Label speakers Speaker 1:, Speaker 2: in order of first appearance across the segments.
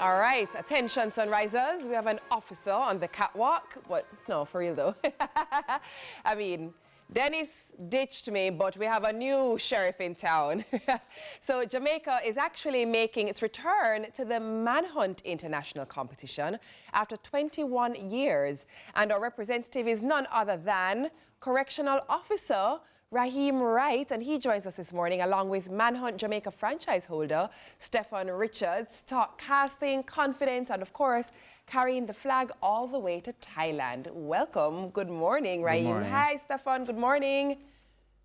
Speaker 1: All right, attention sunrisers. We have an officer on the catwalk, but no, for real though. I mean, Dennis ditched me, but we have a new sheriff in town. So Jamaica is actually making its return to the Manhunt International competition after 21 years. And our representative is none other than Correctional Officer Raheem Wright, and he joins us this morning along with Manhunt Jamaica franchise holder Stephen Richards to talk casting, confidence, and of course carrying the flag all the way to Thailand. Welcome. Good morning, Raheem.
Speaker 2: Good morning.
Speaker 1: Hi, Stephen. Good morning.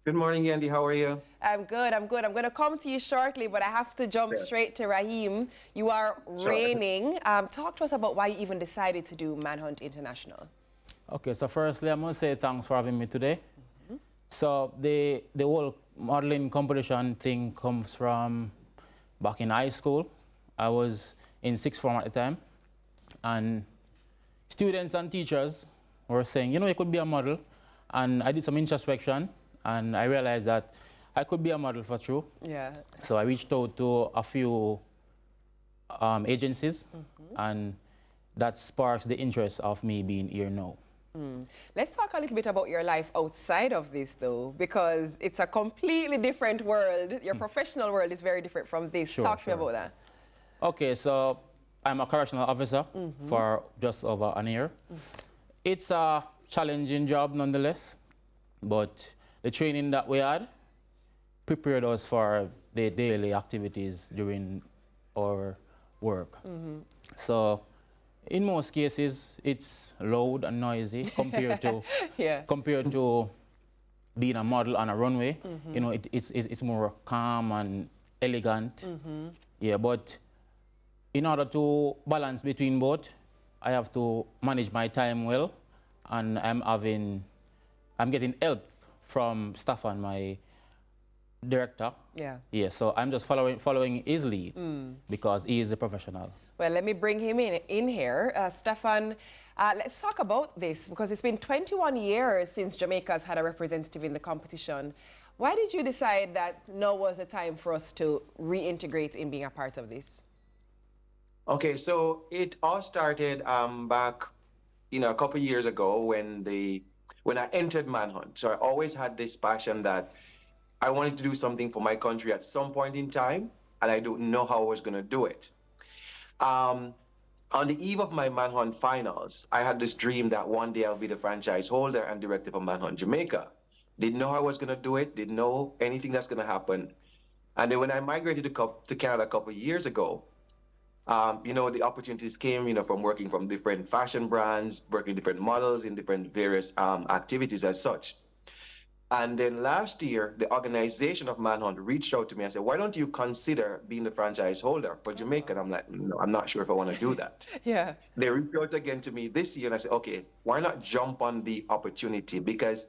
Speaker 3: Good morning, Andy. How are you?
Speaker 1: I'm good. I'm good. I'm going to come to you shortly, but I have to jump straight to Raheem. You are reigning. Talk to us about why you even decided to do Manhunt International.
Speaker 2: Okay, so firstly, I must say thanks for having me today. So the whole modeling competition thing comes from back in high school. I was in sixth form at the time, and students and teachers were saying, you know, you could be a model. And I did some introspection, and I realized that I could be a model for true.
Speaker 1: Yeah.
Speaker 2: So I reached out to a few agencies, and that sparks the interest of me being here now.
Speaker 1: Let's talk a little bit about your life outside of this, though, because it's a completely different world. Your professional world is very different from this.
Speaker 2: Sure,
Speaker 1: Talk to me about that.
Speaker 2: Okay, so I'm a correctional officer for just over an year. It's a challenging job nonetheless, but the training that we had prepared us for the daily activities during our work. So in most cases, it's loud and noisy compared to compared to being a model on a runway. You know, it's more calm and elegant. Yeah, but in order to balance between both, I have to manage my time well, and I'm getting help from Stefan, my director. Yeah, so I'm just following his lead because he is a professional.
Speaker 1: Well, let me bring him in here. Stefan, let's talk about this because it's been 21 years since Jamaica's had a representative in the competition. Why did you decide that now was the time for us to reintegrate in being a part of this?
Speaker 3: Okay, so it all started back, a couple of years ago when I entered Manhunt. So I always had this passion that I wanted to do something for my country at some point in time, and I don't know how I was going to do it. On the eve of my Manhunt finals, I had this dream that one day I'll be the franchise holder and director for Manhunt Jamaica. Didn't know how I was going to do it, didn't know anything that's going to happen. And then when I migrated to Canada a couple of years ago, the opportunities came, from working from different fashion brands, working different models in different various activities as such. And then last year, the organization of Manhunt reached out to me and said, why don't you consider being the franchise holder for Jamaica? And I'm like, no, I'm not sure if I want to do that.
Speaker 1: Yeah.
Speaker 3: They reached out again to me this year and I said, okay, why not jump on the opportunity? Because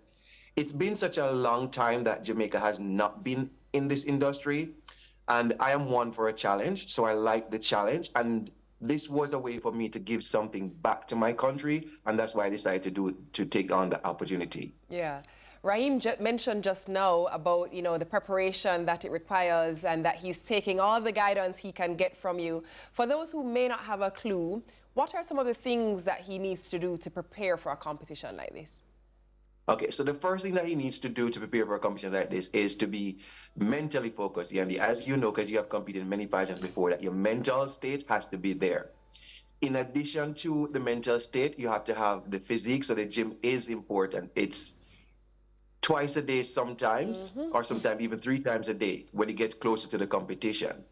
Speaker 3: it's been such a long time that Jamaica has not been in this industry. And I am one for a challenge. So I like the challenge. And this was a way for me to give something back to my country. And that's why I decided to take on the opportunity.
Speaker 1: Yeah. Raheem mentioned just now about, the preparation that it requires and that he's taking all the guidance he can get from you. For those who may not have a clue, what are some of the things that he needs to do to prepare for a competition like this?
Speaker 3: Okay, so the first thing that he needs to do to prepare for a competition like this is to be mentally focused, Yandy. As you know, because you have competed in many pageants before, that your mental state has to be there. In addition to the mental state, you have to have the physique. So the gym is important. It's twice a day sometimes, or sometimes even 3 times a day when it gets closer to the competition.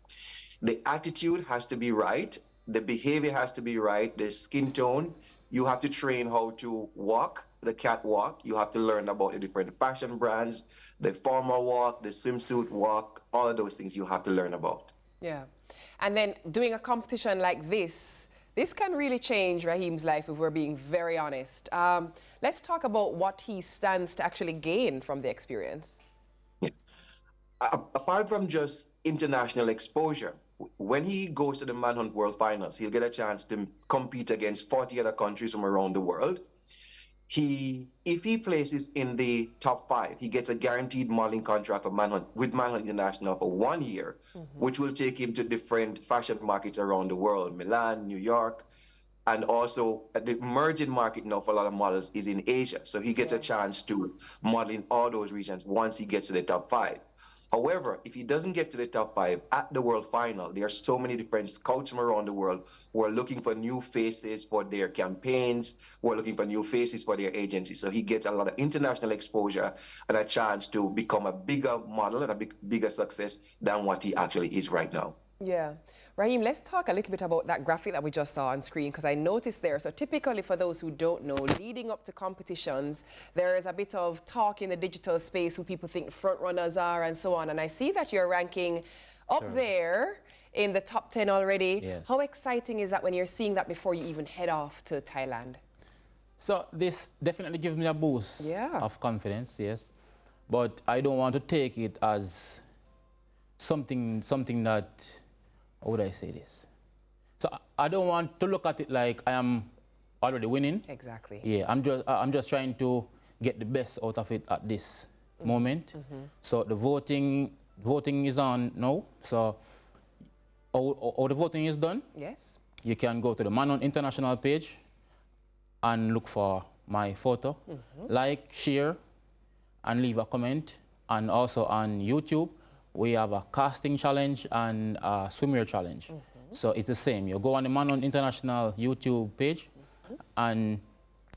Speaker 3: The attitude has to be right. The behavior has to be right. The skin tone. You have to train how to walk the catwalk. You have to learn about the different fashion brands, the formal walk, the swimsuit walk, all of those things you have to learn about.
Speaker 1: Yeah. And then doing a competition like this can really change Raheem's life if we're being very honest. Let's talk about what he stands to actually gain from the experience.
Speaker 3: Yeah. Apart from just international exposure, when he goes to the Manhunt World Finals, he'll get a chance to compete against 40 other countries from around the world. if he places in the top 5, he gets a guaranteed modeling contract for Manhunt with Manhunt International for 1 year, which will take him to different fashion markets around the world, Milan, New York, and also the emerging market now for a lot of models is in Asia. So he gets a chance to model in all those regions once he gets to the top 5. However, if he doesn't get to the top 5 at the world final, there are so many different scouts from around the world who are looking for new faces for their campaigns, who are looking for new faces for their agencies. So he gets a lot of international exposure and a chance to become a bigger model and a bigger success than what he actually is right now.
Speaker 1: Yeah. Raheem, let's talk a little bit about that graphic that we just saw on screen, because I noticed there, so typically for those who don't know, leading up to competitions, there is a bit of talk in the digital space who people think front runners are and so on. And I see that you're ranking up there in the top 10 already.
Speaker 2: Yes.
Speaker 1: How exciting is that when you're seeing that before you even head off to Thailand?
Speaker 2: So this definitely gives me a boost of confidence, yes. But I don't want to take it as something that, how would I say this? So I don't want to look at it like I am already winning.
Speaker 1: Exactly.
Speaker 2: Yeah, I'm just trying to get the best out of it at this moment. So the voting is on now. So all the voting is done.
Speaker 1: Yes.
Speaker 2: You can go to the Manhunt International page and look for my photo. Like, share, and leave a comment. And also on YouTube, we have a casting challenge and a swimwear challenge. So it's the same. You go on the Manhunt International YouTube page and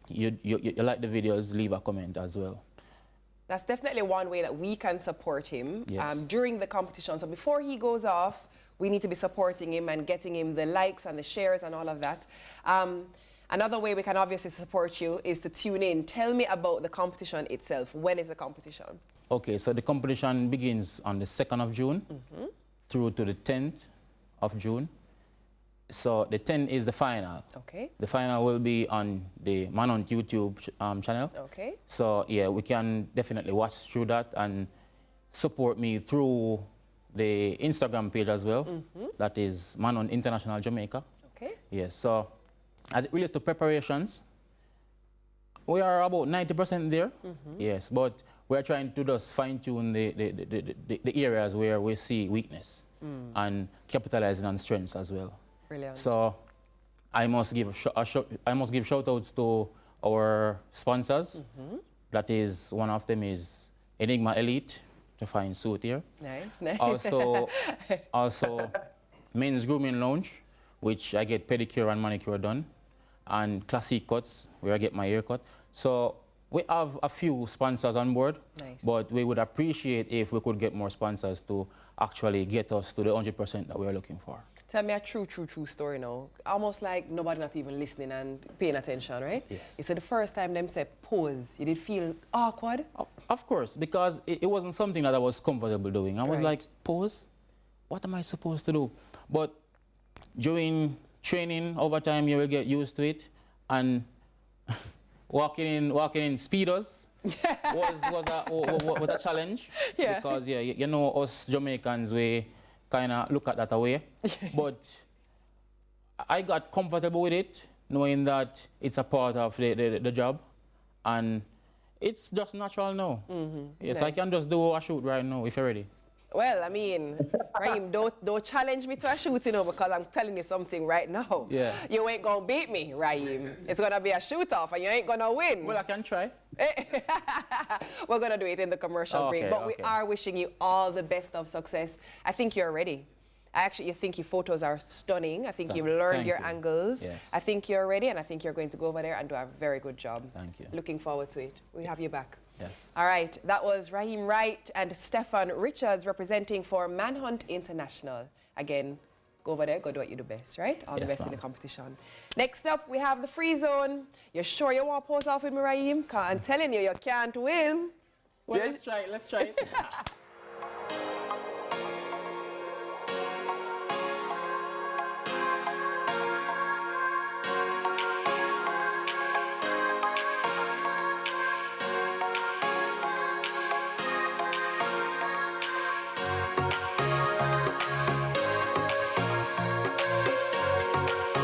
Speaker 2: you like the videos, leave a comment as well.
Speaker 1: That's definitely one way that we can support him during the competition. So before he goes off, we need to be supporting him and getting him the likes and the shares and all of that. Another way we can obviously support you is to tune in. Tell me about the competition itself. When is the competition?
Speaker 2: Okay, so the competition begins on the 2nd of June through to the 10th of June. So the 10th is the final.
Speaker 1: Okay.
Speaker 2: The final will be on the Manhunt YouTube channel.
Speaker 1: Okay.
Speaker 2: So yeah, we can definitely watch through that and support me through the Instagram page as well. That is Manhunt International Jamaica.
Speaker 1: Okay.
Speaker 2: Yes, so as it relates to preparations, we are about 90% there. Yes, but we're trying to just fine-tune the areas where we see weakness and capitalizing on strengths as well.
Speaker 1: Brilliant.
Speaker 2: So I must give shout-outs to our sponsors. That is, one of them is Enigma Elite, to find suit here.
Speaker 1: Nice, nice.
Speaker 2: Also Men's Grooming Lounge, which I get pedicure and manicure done, and Classic Cuts, where I get my hair cut. So we have a few sponsors on board, but we would appreciate if we could get more sponsors to actually get us to the 100% that we're looking for.
Speaker 1: Tell me a true story now. Almost like nobody not even listening and paying attention, right?
Speaker 2: Yes.
Speaker 1: You said the first time them said pause, you did feel awkward?
Speaker 2: Of course, because it wasn't something that I was comfortable doing. I was like, pause? What am I supposed to do? But during training, over time, you will get used to it. And walking in Speedos was a challenge.
Speaker 1: Yeah.
Speaker 2: Because, yeah, you know, us Jamaicans, we kind of look at that away. But I got comfortable with it, knowing that it's a part of the job. And it's just natural now. Yes, nice. I can just do a shoot right now, if you're ready.
Speaker 1: Well, I mean, Raheem, don't challenge me to a shoot, you know, because I'm telling you something right now.
Speaker 2: Yeah.
Speaker 1: You ain't gonna beat me, Raheem. It's gonna be a shoot-off and you ain't gonna win.
Speaker 2: Well, I can try.
Speaker 1: We're gonna do it in the commercial break, but we are wishing you all the best of success. I think you're ready. I actually think your photos are stunning. I think you've learned your angles.
Speaker 2: Yes.
Speaker 1: I think you're ready, and I think you're going to go over there and do a very good job.
Speaker 2: Thank you.
Speaker 1: Looking forward to it. We have you back.
Speaker 2: Yes.
Speaker 1: All right, that was Raheem Wright and Stefan Richards representing for Manhunt International. Again, go over there, go do what you do best, right? All the best in the competition. Next up, we have the free zone. You sure you want to pose off with me, Raheem? 'Cause I'm telling you, you can't win.
Speaker 2: Well, let's try it.